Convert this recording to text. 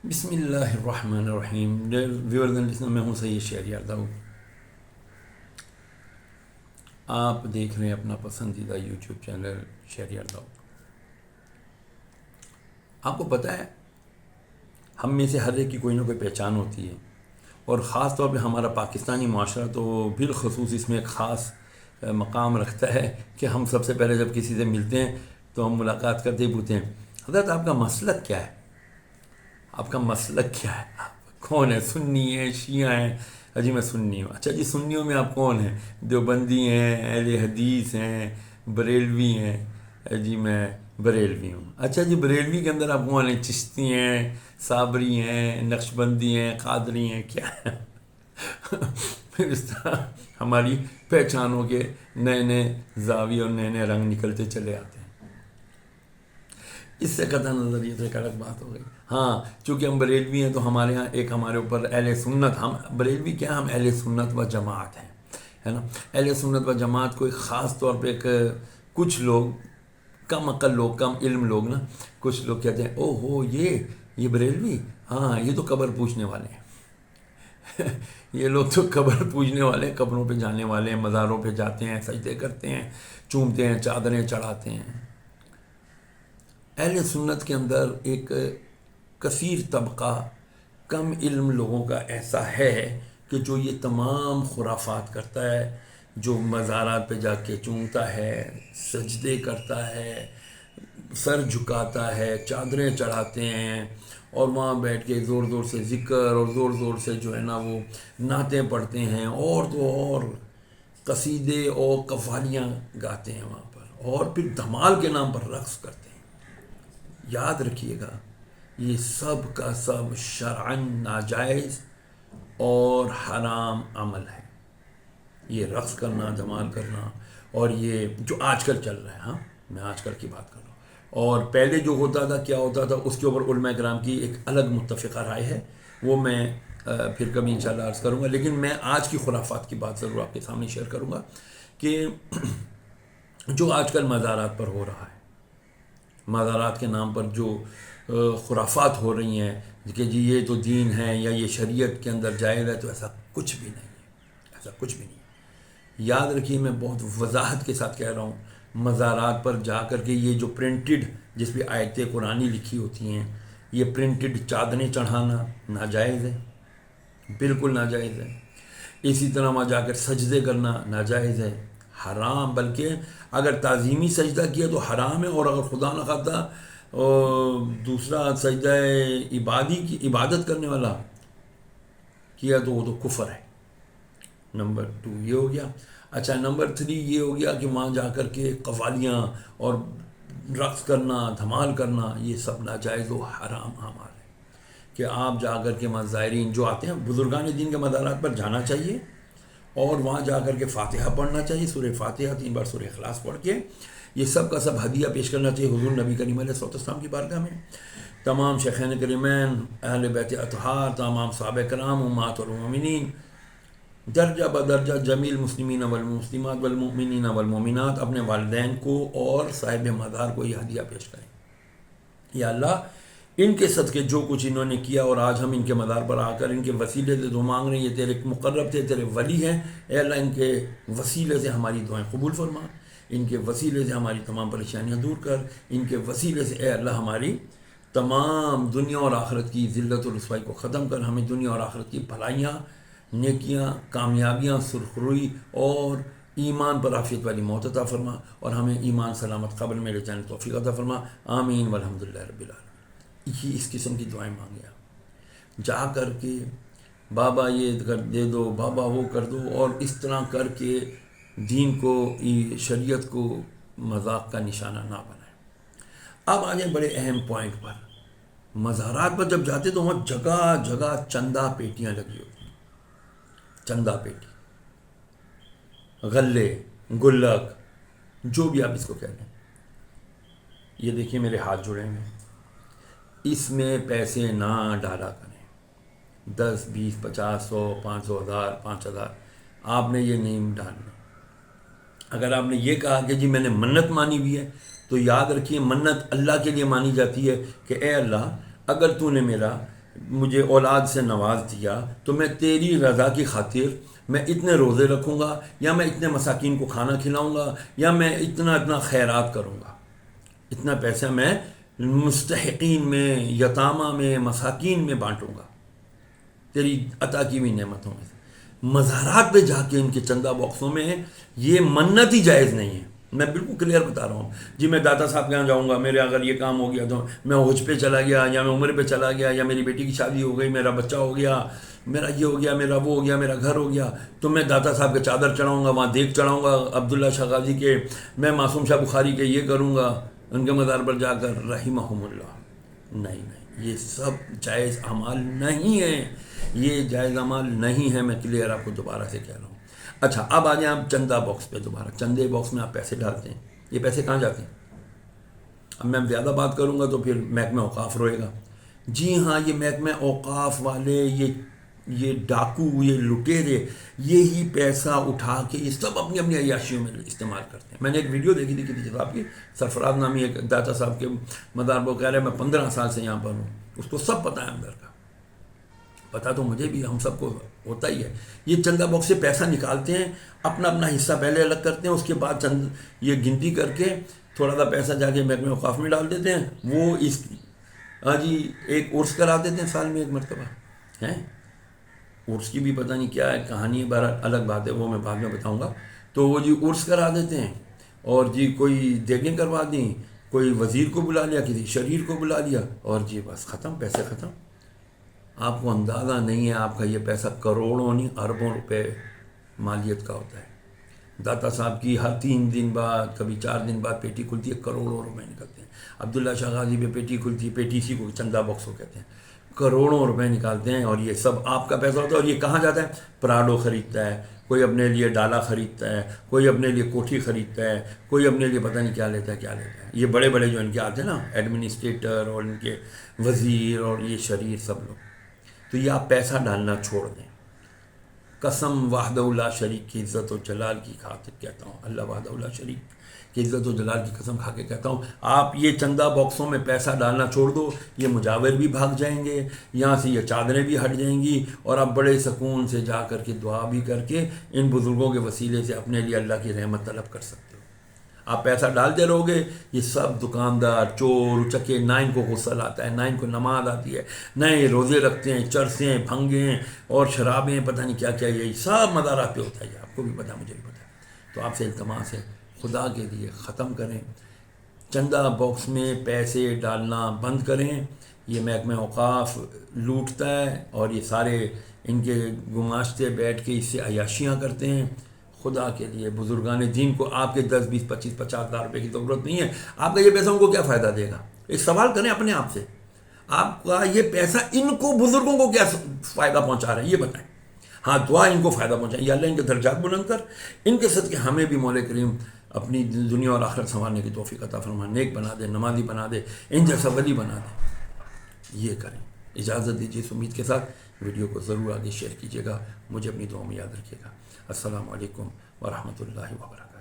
بسم اللہ الرحمن الرحیم. ویورز اینڈ لسنر، میں ہوں سید شہریار داؤد. آپ دیکھ رہے ہیں اپنا پسندیدہ یوٹیوب چینل شہریار داؤد. آپ کو پتہ ہے ہم میں سے ہر ایک کی کوئی نہ کوئی پہچان ہوتی ہے، اور خاص طور پہ ہمارا پاکستانی معاشرہ تو بالخصوص اس میں ایک خاص مقام رکھتا ہے کہ ہم سب سے پہلے جب کسی سے ملتے ہیں تو ہم ملاقات کرتے ہی پوچھتے ہیں، حضرت آپ کا مسلک کیا ہے؟ آپ کا مسلک کیا ہے؟ آپ کون ہے؟ سنی ہیں، شیعہ ہیں؟ جی میں سنی ہوں. اچھا جی، سنیوں میں آپ کون ہیں؟ دیوبندی ہیں، اہل حدیث ہیں، بریلوی ہیں؟ جی میں بریلوی ہوں. اچھا جی، بریلوی کے اندر آپ کون ہیں؟ چشتی ہیں، صابری ہیں، نقشبندی ہیں، قادری ہیں؟ کیا ہے؟ پھر اس طرح ہماری پہچانوں کے نئے نئے زاویے اور نئے نئے رنگ نکلتے چلے آتے ہیں. اس سے قطع نظر یہ تو ایک الگ بات ہو گئی. ہاں، چونکہ ہم بریلوی ہیں تو ہمارے ہاں ایک ہمارے اوپر اہل سنت، ہم بریلوی کیا، ہم اہل سنت و جماعت ہیں، ہے نا. اہل سنت و جماعت کو ایک خاص طور پہ ایک کچھ لوگ، کم عقل لوگ، کم علم لوگ نا، کچھ لوگ کہتے ہیں او ہو یہ بریلوی، ہاں یہ تو قبر پوجنے والے ہیں. یہ لوگ تو قبر پوجنے والے ہیں، قبروں پہ جانے والے ہیں، مزاروں پہ جاتے ہیں، سجدے کرتے ہیں، چومتے ہیں، چادریں چڑھاتے ہیں. اہل سنت کے اندر ایک کثیر طبقہ کم علم لوگوں کا ایسا ہے کہ جو یہ تمام خرافات کرتا ہے، جو مزارات پہ جا کے چومتا ہے، سجدے کرتا ہے، سر جھکاتا ہے، چادریں چڑھاتے ہیں، اور وہاں بیٹھ کے زور زور سے ذکر اور زور زور سے جو ہے نا وہ نعتیں پڑھتے ہیں، اور تو اور قصیدے اور قوالیاں گاتے ہیں وہاں پر، اور پھر دھمال کے نام پر رقص کرتے ہیں. یاد رکھیے گا، یہ سب کا سب شرعاً ناجائز اور حرام عمل ہے. یہ رقص کرنا، دھمال کرنا، اور یہ جو آج کل چل رہا ہے، ہاں میں آج کل کی بات کر رہا ہوں. اور پہلے جو ہوتا تھا، کیا ہوتا تھا، اس کے اوپر علماء کرام کی ایک الگ متفقہ رائے ہے، وہ میں پھر کبھی انشاءاللہ عرض کروں گا. لیکن میں آج کی خرافات کی بات ضرور آپ کے سامنے شیئر کروں گا کہ جو آج کل مزارات پر ہو رہا ہے، مزارات کے نام پر جو خرافات ہو رہی ہیں کہ جی یہ تو دین ہے یا یہ شریعت کے اندر جائز ہے، تو ایسا کچھ بھی نہیں ہے، ایسا کچھ بھی نہیں ہے. یاد رکھیے، میں بہت وضاحت کے ساتھ کہہ رہا ہوں، مزارات پر جا کر کے یہ جو پرنٹڈ، جس پہ آیتیں قرآنی لکھی ہوتی ہیں، یہ پرنٹڈ چادریں چڑھانا ناجائز ہے، بالکل ناجائز ہے. اسی طرح وہاں جا کر سجدے کرنا ناجائز ہے، حرام. بلکہ اگر تعظیمی سجدہ کیا تو حرام ہے، اور اگر خدا نخواستہ دوسرا سجدہ عبادت کرنے والا کیا تو وہ تو کفر ہے. نمبر 2 یہ ہو گیا. اچھا، نمبر 3 یہ ہو گیا کہ وہاں جا کر کے قوالیاں اور رقص کرنا، دھمال کرنا، یہ سب ناجائز و حرام اعمال ہے. کہ آپ جا کر کے زائرین جو آتے ہیں، بزرگان دین کے مزارات پر جانا چاہیے، اور وہاں جا کر کے فاتحہ پڑھنا چاہیے، سورہ فاتحہ 3 بار سورہ اخلاص پڑھ کے یہ سب کا سب ہدیہ پیش کرنا چاہیے حضور نبی کریم علیہ الصلوۃ والسلام کی بارگاہ میں. تمام شیخین کریمین، اہل بیت اطہار، تمام صحابہ کرام، امہات المومنین، درجہ بدرجہ جمیل مسلمین والمسلمات والمؤمنین والمؤمنات اپنے والدین کو اور صاحب مزار کو یہ ہدیہ پیش کریں. یا اللہ، ان کے صدقے جو کچھ انہوں نے کیا، اور آج ہم ان کے مزار پر آ کر ان کے وسیلے سے دعا مانگ رہے ہیں، یہ تیرے مقرب تھے، تیرے ولی ہیں، اے اللہ ان کے وسیلے سے ہماری دعائیں قبول فرما، ان کے وسیلے سے ہماری تمام پریشانیاں دور کر، ان کے وسیلے سے اے اللہ ہماری تمام دنیا اور آخرت کی ذلت و رسوائی کو ختم کر، ہمیں دنیا اور آخرت کی بھلائیاں، نیکیاں، کامیابیاں، سرخروئی اور ایمان پر عافیت والی موت عطا فرما، اور ہمیں ایمان سلامت قبر میں لے جانے توفیق عطا فرما. آمین والحمدللہ رب العالمین. یہ اس قسم کی دعائیں مانگے آپ جا کر کے، بابا یہ کر دے دو، بابا وہ کر دو، اور اس طرح کر کے دین کو، شریعت کو مذاق کا نشانہ نہ بنائیں. اب آ جائیں بڑے اہم پوائنٹ پر. مزارات پر جب جاتے تو وہاں جگہ جگہ چندہ پیٹیاں لگی ہوتی ہیں، چندہ پیٹی، غلے، گلک، جو بھی آپ اس کو کہتے ہیں. یہ دیکھیے میرے ہاتھ جڑے ہوئے ہیں، اس میں پیسے نہ ڈالا کریں. 10 20 50 100 500 1000 5000 آپ نے یہ نہیں ڈالنا. اگر آپ نے یہ کہا کہ جی میں نے منت مانی ہوئی ہے، تو یاد رکھیے منت اللہ کے لیے مانی جاتی ہے کہ اے اللہ، اگر تو نے میرا مجھے اولاد سے نواز دیا تو میں تیری رضا کی خاطر میں اتنے روزے رکھوں گا، یا میں اتنے مساکین کو کھانا کھلاؤں گا، یا میں اتنا خیرات کروں گا، اتنا پیسہ میں مستحقین میں، یتامہ میں، مساکین میں بانٹوں گا تیری عطا کی ہوئی نعمتوں میں سے۔ مزارات پہ جا کے ان کے چندہ باکسوں میں یہ منت ہی جائز نہیں ہے، میں بالکل کلیئر بتا رہا ہوں جی۔ میں داتا صاحب کے یہاں جاؤں گا، میرے اگر یہ کام ہو گیا تو میں حج پہ چلا گیا، یا میں عمرے پہ چلا گیا، یا میری بیٹی کی شادی ہو گئی، میرا بچہ ہو گیا، میرا یہ ہو گیا، میرا وہ ہو گیا، میرا گھر ہو گیا، تو میں داتا صاحب کے چادر چڑھاؤں گا، وہاں دیگ چڑھاؤں گا عبداللہ شاہ غازی کے، میں معصوم شاہ بخاری کے یہ کروں گا ان کے مزار پر جا کر رحمہم اللہ۔ نہیں نہیں، یہ سب جائز اعمال نہیں ہیں، یہ جائز اعمال نہیں ہے، میں کلیئر آپ کو دوبارہ سے کہہ رہا ہوں۔ اچھا اب آ جائیں آپ چندہ باکس پہ دوبارہ۔ چندے باکس میں آپ پیسے ڈالتے ہیں، یہ پیسے کہاں جاتے ہیں؟ اب میں زیادہ بات کروں گا تو پھر محکمہ اوقاف روئے گا۔ جی ہاں، یہ محکمہ اوقاف والے، یہ ڈاکو، یہ لٹیرے، یہی پیسہ اٹھا کے یہ سب اپنی اپنی عیاشیوں میں استعمال کرتے ہیں۔ میں نے ایک ویڈیو دیکھی تھی کسی صاحب کی، سرفراز نامی ایک داتا صاحب کے مزار پر، کہہ رہے میں 15 سال سے یہاں پر ہوں، اس کو سب پتہ ہے اندر کا، پتہ تو مجھے بھی، ہم سب کو ہوتا ہی ہے۔ یہ چندہ باکس سے پیسہ نکالتے ہیں، اپنا اپنا حصہ پہلے الگ کرتے ہیں، اس کے بعد یہ گنتی کر کے تھوڑا سا پیسہ جا کے محکمہ اوقاف میں ڈال دیتے ہیں۔ وہ اس جی ایک عرس کرا دیتے ہیں سال میں ایک مرتبہ، ہیں عرس کی بھی پتہ نہیں کیا ہے کہانی ہے، بہرحال الگ بات ہے، وہ میں بعد میں بتاؤں گا۔ تو وہ جی عرس کرا دیتے ہیں، اور جی کوئی دیگیں کروا دیں، کوئی وزیر کو بلا لیا، کسی شریر کو بلا لیا، اور جی بس ختم، پیسے ختم۔ آپ کو اندازہ نہیں ہے، آپ کا یہ پیسہ کروڑوں نہیں اربوں روپے مالیت کا ہوتا ہے۔ داتا صاحب کی ہر 3 دن بعد، کبھی 4 دن بعد پیٹی کھلتی ہے، کروڑوں روپے نکلتے ہیں۔ عبداللہ شاہ غازی پہ پیٹی کھلتی ہے، پیٹی اسی کو چندہ باکس کو کہتے ہیں، کروڑوں روپے نکالتے ہیں، اور یہ سب آپ کا پیسہ ہوتا ہے۔ اور یہ کہاں جاتا ہے؟ پراڈو خریدتا ہے، کوئی اپنے لیے ڈالا خریدتا ہے، کوئی اپنے لیے کوٹھی خریدتا ہے، کوئی اپنے لیے پتہ نہیں کیا لیتا ہے کیا لیتا ہے۔ یہ بڑے بڑے جو ان کے آتے ہیں نا ایڈمنسٹریٹر، اور ان کے وزیر اور یہ شریر سب لوگ، تو یہ آپ پیسہ ڈالنا چھوڑ دیں۔ قسم وحدہ لا شریک کی عزت و جلال کی خاطر کہتا ہوں، اللہ وحدہ لا شریک کی عزت و جلال کی قسم کھا کے کہتا ہوں، آپ یہ چندہ باکسوں میں پیسہ ڈالنا چھوڑ دو، یہ مجاور بھی بھاگ جائیں گے، یہاں سے یہ چادریں بھی ہٹ جائیں گی، اور آپ بڑے سکون سے جا کر کے دعا بھی کر کے ان بزرگوں کے وسیلے سے اپنے لیے اللہ کی رحمت طلب کر سکتے ہو۔ آپ پیسہ ڈالتے رہو گے، یہ سب دکاندار، چور اچکے، نہ ان کو غسل آتا ہے، نہ ان کو نماز آتی ہے، نہ یہ روزے رکھتے ہیں، چرسیں، بھنگیں اور شرابیں، پتہ نہیں کیا کیا، یہی سب مزارات پہ ہوتا ہے، یہ آپ کو بھی پتہ، مجھے بھی پتہ ہے۔ تو آپ سے التماس ہے، خدا کے لیے ختم کریں، چندہ باکس میں پیسے ڈالنا بند کریں۔ یہ محکمہ اوقاف لوٹتا ہے، اور یہ سارے ان کے گماشتے بیٹھ کے اس سے عیاشیاں کرتے ہیں۔ خدا کے لیے بزرگان دین کو آپ کے 10 20 25 50 ہزار روپے کی ضرورت نہیں ہے، آپ کا یہ پیسہ ان کو کیا فائدہ دے گا؟ ایک سوال کریں اپنے آپ سے، آپ کا یہ پیسہ ان کو بزرگوں کو کیا فائدہ پہنچا رہا ہے، یہ بتائیں۔ ہاں دعا ان کو فائدہ پہنچائے، یا اللہ ان کے درجات بلند کر، ان کے صدقے ہمیں بھی مولا کریم اپنی دنیا اور آخرت سنوارنے کی توفیق عطا فرما، نیک بنا دے، نمازی بنا دے، ان جیسا ولی بنا دے۔ یہ کریں، اجازت دیجیے اس امید کے ساتھ، ویڈیو کو ضرور آگے شیئر کیجیے گا، مجھے اپنی دعاؤں میں یاد رکھیے گا۔ السلام علیکم ورحمۃ اللہ وبرکاتہ۔